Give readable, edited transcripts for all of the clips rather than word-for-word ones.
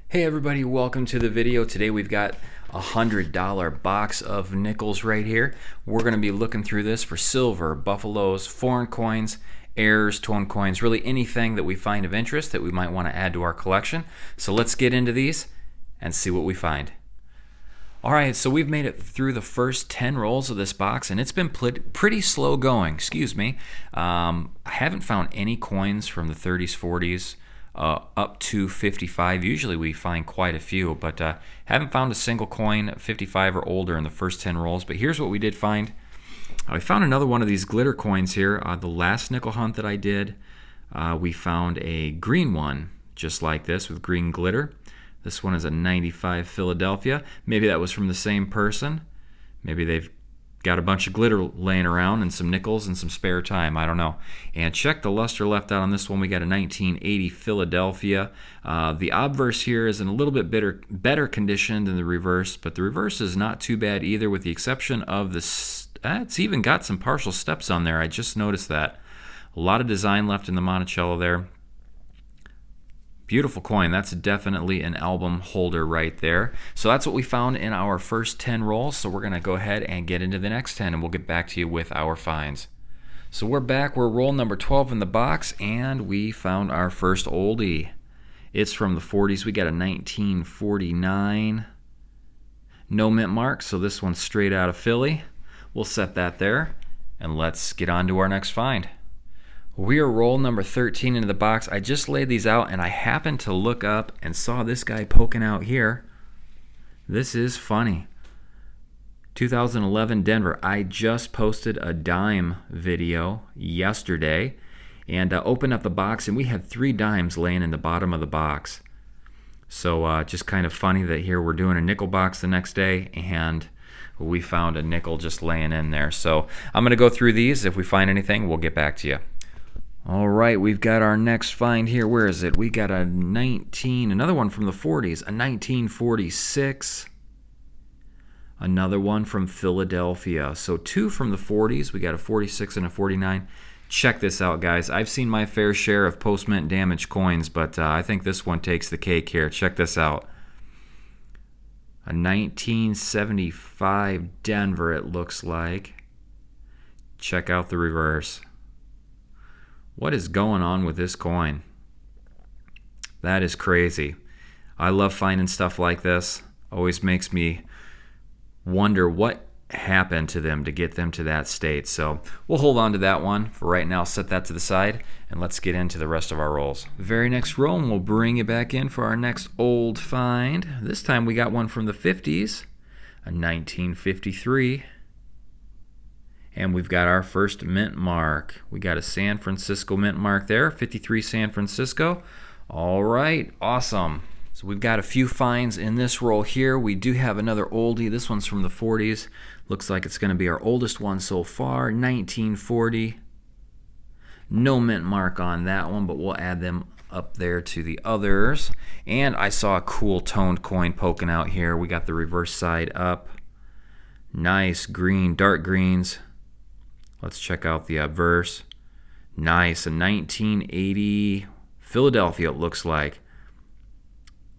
Hey everybody, welcome to the video. Today we've got a $100 box of nickels right here. We're going to be looking through this for silver, buffaloes, foreign coins, heirs, tone coins, really anything that we find of interest that we might want to add to our collection. So let's get into these and see what we find. Alright, so we've made it through the first 10 rolls of this box and it's been pretty slow going, excuse me. I haven't found any coins from the 30s, 40s, up to 55. Usually we find quite a few, but haven't found a single coin 55 or older in the first 10 rolls. But here's what we did find. I found another one of these glitter coins here. The last nickel hunt that I did, we found a green one just like this with green glitter. This one is a 95 Philadelphia. Maybe that was from the same person. Maybe they've got a bunch of glitter laying around and some nickels and some spare time. I don't know. And check the luster left out on this one. We got a 1980 Philadelphia. The obverse here is in a little bit better condition than the reverse, but the reverse is not too bad either, with the exception of this. It's even got some partial steps on there. I just noticed that. A lot of design left in the Monticello there. Beautiful coin. That's definitely an album holder right there. So that's what we found in our first 10 rolls. So we're going to go ahead and get into the next 10 and we'll get back to you with our finds. So we're back. We're roll number 12 in the box and we found our first oldie. It's from the 40s. We got a 1949. No mint mark, so this one's straight out of Philly. We'll set that there and let's get on to our next find. We are roll number 13 into the box. I just laid these out and I happened to look up and saw this guy poking out here. This is funny. 2011 Denver. I just posted a dime video yesterday and opened up the box and we had 3 dimes laying in the bottom of the box. So just kind of funny that here we're doing a nickel box the next day and we found a nickel just laying in there. So I'm going to go through these. If we find anything, we'll get back to you. All right, we've got our next find here. Where is it? We got another one from the 40s, a 1946. Another one from Philadelphia. So 2 from the 40s. We got a 46 and a 49. Check this out, guys. I've seen my fair share of post-mint damaged coins, but I think this one takes the cake here. Check this out. A 1975 Denver, it looks like. Check out the reverse. What is going on with this coin? That is crazy. I love finding stuff like this. Always makes me wonder what happened to them to get them to that state. So we'll hold on to that one for right now. Set that to the side and let's get into the rest of our rolls. Very next roll, and we'll bring it back in for our next old find. This time we got one from the 50s, a 1953. And we've got our first mint mark. We got a San Francisco mint mark there, 53 San Francisco. All right, awesome. So we've got a few finds in this roll here. We do have another oldie. This one's from the 40s. Looks like it's going to be our oldest one so far, 1940. No mint mark on that one, but we'll add them up there to the others. And I saw a cool toned coin poking out here. We got the reverse side up. Nice green, dark greens. Let's check out the obverse. Nice, a 1980 Philadelphia, it looks like.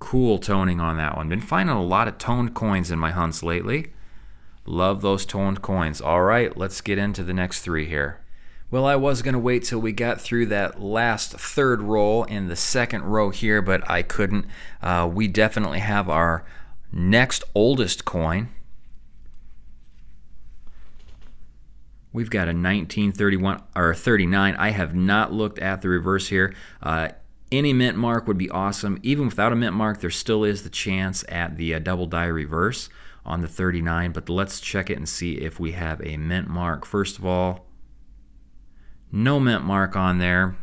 Cool toning on that one. Been finding a lot of toned coins in my hunts lately. Love those toned coins. All right, let's get into the next 3 here. Well, I was going to wait till we got through that last third roll in the second row here, but I couldn't. We definitely have our next oldest coin. We've got a 1931 or 39. I have not looked at the reverse here. Any mint mark would be awesome. Even without a mint mark, there still is the chance at the double die reverse on the 39. But let's check it and see if we have a mint mark. First of all, no mint mark on there.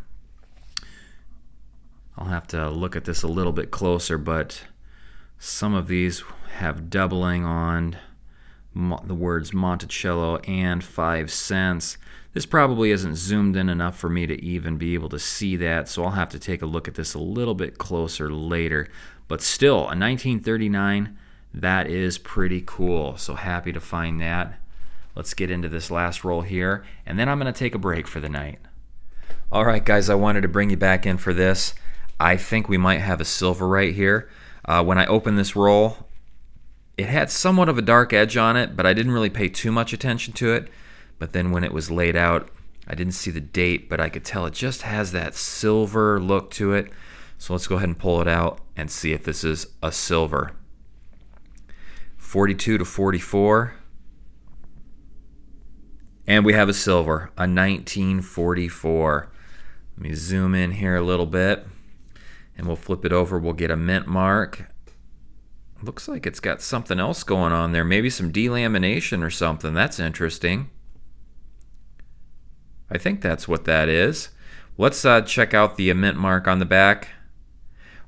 I'll have to look at this a little bit closer, but some of these have doubling on the words Monticello and 5 cents. This probably isn't zoomed in enough for me to even be able to see that, so I'll have to take a look at this a little bit closer later. But still, a 1939, that is pretty cool. So happy to find that. Let's get into this last roll here, and then I'm going to take a break for the night. All right, guys, I wanted to bring you back in for this. I think we might have a silver right here. When I opened this roll, it had somewhat of a dark edge on it, but I didn't really pay too much attention to it. But then when it was laid out, I didn't see the date, but I could tell it just has that silver look to it. So let's go ahead and pull it out and see if this is a silver. 42 to 44. And we have a silver, a 1944. Let me zoom in here a little bit, and we'll flip it over. We'll get a mint mark. Looks like it's got something else going on there. Maybe some delamination or something. That's interesting. I think that's what that is. Let's check out the mint mark on the back.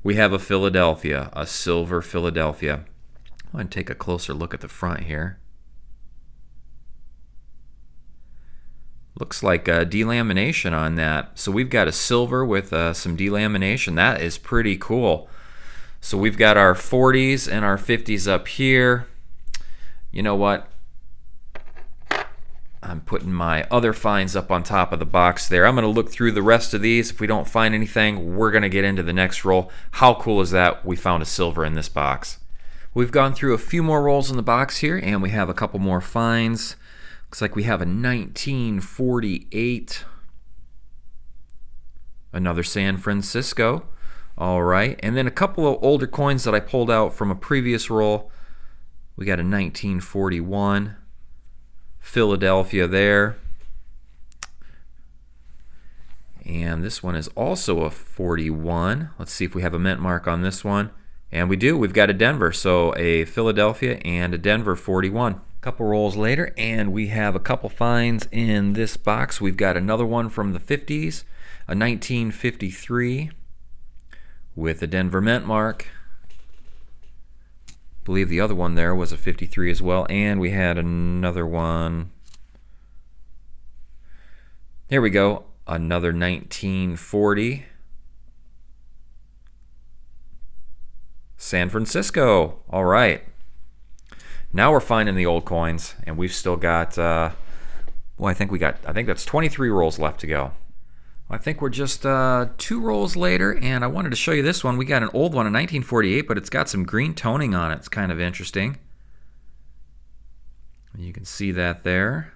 We have a Philadelphia, a silver Philadelphia. I'm going to take a closer look at the front here. Looks like a delamination on that. So we've got a silver with some delamination. That is pretty cool. So we've got our 40s and our 50s up here. You know what? I'm putting my other finds up on top of the box there. I'm going to look through the rest of these. If we don't find anything, we're going to get into the next roll. How cool is that? We found a silver in this box. We've gone through a few more rolls in the box here, and we have a couple more finds. Looks like we have a 1948. Another San Francisco. All right. And then a couple of older coins that I pulled out from a previous roll. We got a 1941. Philadelphia there. And this one is also a 41. Let's see if we have a mint mark on this one. And we do. We've got a Denver. So a Philadelphia and a Denver 41. A couple rolls later, and we have a couple finds in this box. We've got another one from the 50s, a 1953 with a Denver mint mark. I believe the other one there was a 53 as well, and we had another one. There we go, another 1940. San Francisco. All right. Now we're finding the old coins, and we've still got, I think that's 23 rolls left to go. I think we're just 2 rolls later, and I wanted to show you this one. We got an old one, a 1948, but it's got some green toning on it. It's kind of interesting. You can see that there.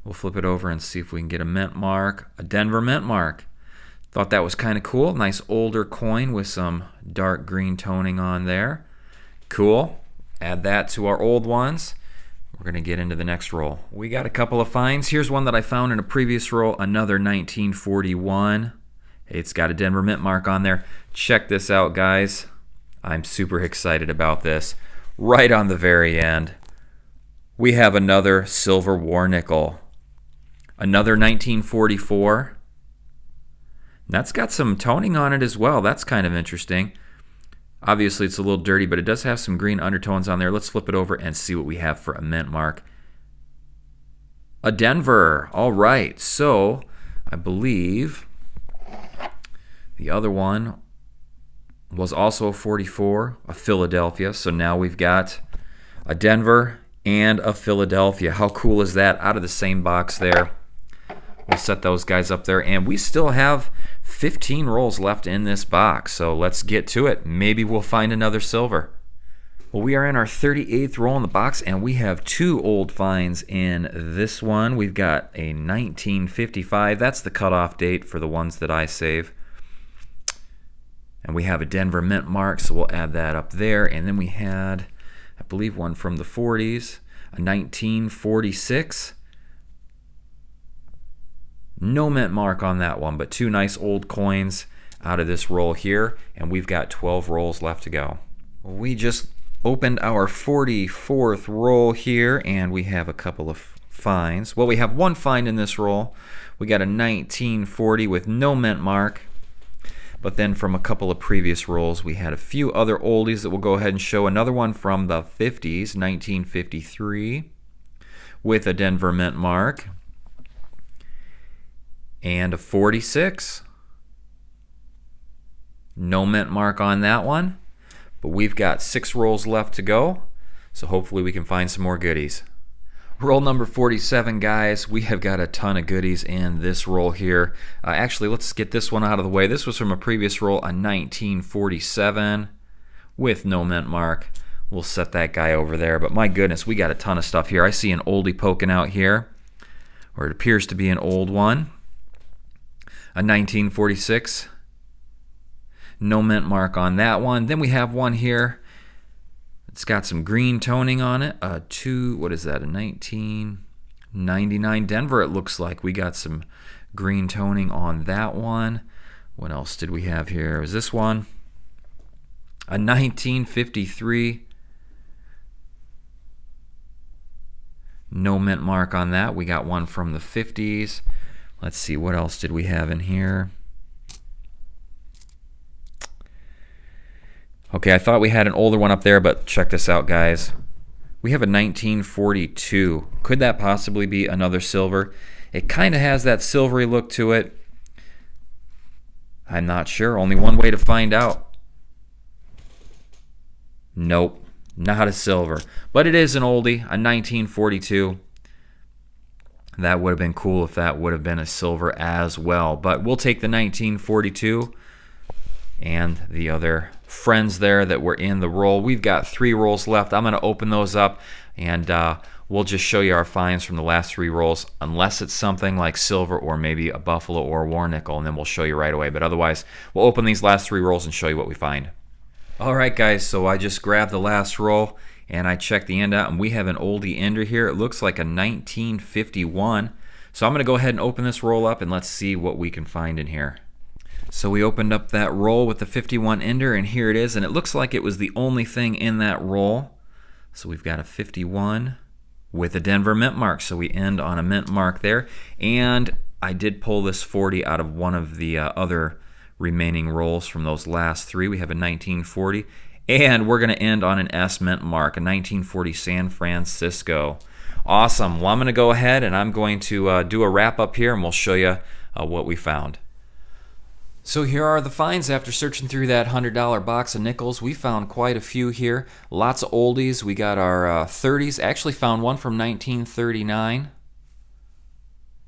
We'll flip it over and see if we can get a mint mark, a Denver mint mark. Thought that was kind of cool. Nice older coin with some dark green toning on there. Cool. Add that to our old ones. We're going to get into the next roll. We got a couple of finds. Here's one that I found in a previous roll, another 1941. It's got a Denver mint mark on there. Check this out, guys. I'm super excited about this. Right on the very end, we have another silver war nickel. Another 1944. That's got some toning on it as well. That's kind of interesting. Obviously, it's a little dirty, but it does have some green undertones on there. Let's flip it over and see what we have for a mint mark. A Denver. All right. So, I believe the other one was also a 44, a Philadelphia. So now we've got a Denver and a Philadelphia. How cool is that? Out of the same box there. We'll set those guys up there, and we still have 15 rolls left in this box, so let's get to it. Maybe we'll find another silver. Well, we are in our 38th roll in the box, and we have 2 old finds in this one. We've got a 1955. That's the cutoff date for the ones that I save. And we have a Denver mint mark, so we'll add that up there. And then we had, I believe, one from the 40s, a 1946. No mint mark on that one, but 2 nice old coins out of this roll here, and we've got 12 rolls left to go. We just opened our 44th roll here, and we have a couple of finds. Well, we have one find in this roll. We got a 1940 with no mint mark, but then from a couple of previous rolls, we had a few other oldies that we'll go ahead and show. Another one from the 50s, 1953, with a Denver mint mark. And a 46. No mint mark on that one. But we've got 6 rolls left to go. So hopefully we can find some more goodies. Roll number 47, guys. We have got a ton of goodies in this roll here. Actually, let's get this one out of the way. This was from a previous roll, a 1947 with no mint mark. We'll set that guy over there. But my goodness, we got a ton of stuff here. I see an oldie poking out here, or it appears to be an old one. A 1946. No mint mark on that one. Then we have one here. It's got some green toning on it. A 1999 Denver, it looks like. We got some green toning on that one. What else did we have here? Was this one? A 1953. No mint mark on that. We got one from the 50s. Let's see, what else did we have in here? Okay, I thought we had an older one up there, but check this out, guys. We have a 1942. Could that possibly be another silver? It kind of has that silvery look to it. I'm not sure. Only one way to find out. Nope, not a silver. But it is an oldie, a 1942. That would have been cool if that would have been a silver as well. But we'll take the 1942 and the other friends there that were in the roll. We've got 3 rolls left. I'm going to open those up, and we'll just show you our finds from the last 3 rolls, unless it's something like silver or maybe a buffalo or a war nickel, and then we'll show you right away. But otherwise, we'll open these last 3 rolls and show you what we find. All right, guys, so I just grabbed the last roll, and I checked the end out, and we have an oldie ender here. It looks like a 1951. So I'm going to go ahead and open this roll up, and let's see what we can find in here. So we opened up that roll with the 51 ender, and here it is, and it looks like it was the only thing in that roll. So we've got a 51 with a Denver mint mark, so we end on a mint mark there. And I did pull this 40 out of one of the other remaining rolls from those last 3. We have a 1940, and we're going to end on an S mint mark, a 1940 San Francisco. Awesome. Well, I'm going to go ahead and I'm going to do a wrap up here, and we'll show you what we found. So here are the finds after searching through that $100 box of nickels. We found quite a few here. Lots of oldies. We got our 30s. Actually found one from 1939.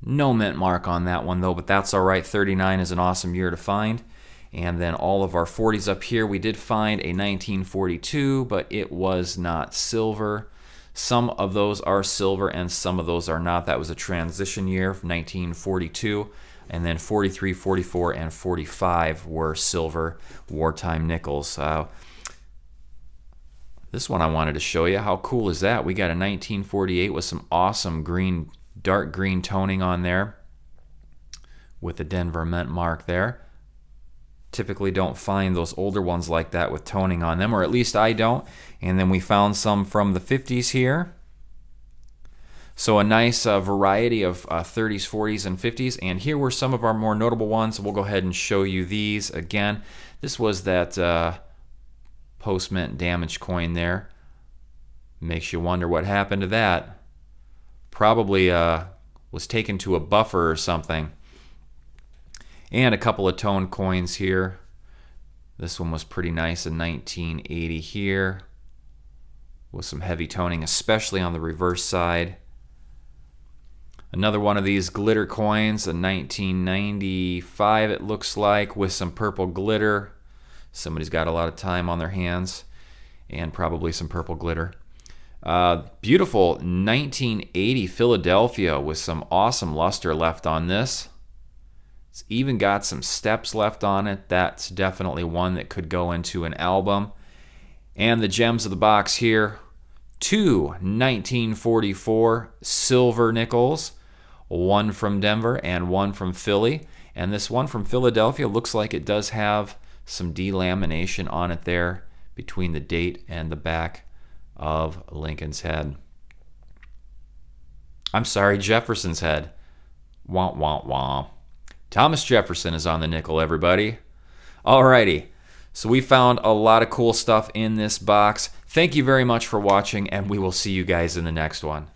No mint mark on that one though, but that's all right. 39 is an awesome year to find. And then all of our 40s up here. We did find a 1942, but it was not silver. Some of those are silver and some of those are not. That was a transition year from 1942. And then 43, 44, and 45 were silver wartime nickels. This one I wanted to show you. How cool is that? We got a 1948 with some awesome green, dark green toning on there with the Denver mint mark there. Typically don't find those older ones like that with toning on them, or at least I don't. And then we found some from the 50s here. So a nice variety of 30s, 40s, and 50s. And here were some of our more notable ones. We'll go ahead and show you these again. This was that post-mint damaged coin there. Makes you wonder what happened to that. Probably was taken to a buffer or something. And a couple of toned coins here. This one was pretty nice, a 1980 here, with some heavy toning, especially on the reverse side. Another one of these glitter coins, a 1995 it looks like, with some purple glitter. Somebody's got a lot of time on their hands and probably some purple glitter. Beautiful 1980 Philadelphia with some awesome luster left on this. It's even got some steps left on it. That's definitely one that could go into an album. And the gems of the box here, 2 1944 silver nickels, one from Denver and one from Philly. And this one from Philadelphia looks like it does have some delamination on it there between the date and the back of Lincoln's head. I'm sorry, Jefferson's head. Womp, womp, womp. Thomas Jefferson is on the nickel, everybody. Alrighty, so we found a lot of cool stuff in this box. Thank you very much for watching, and we will see you guys in the next one.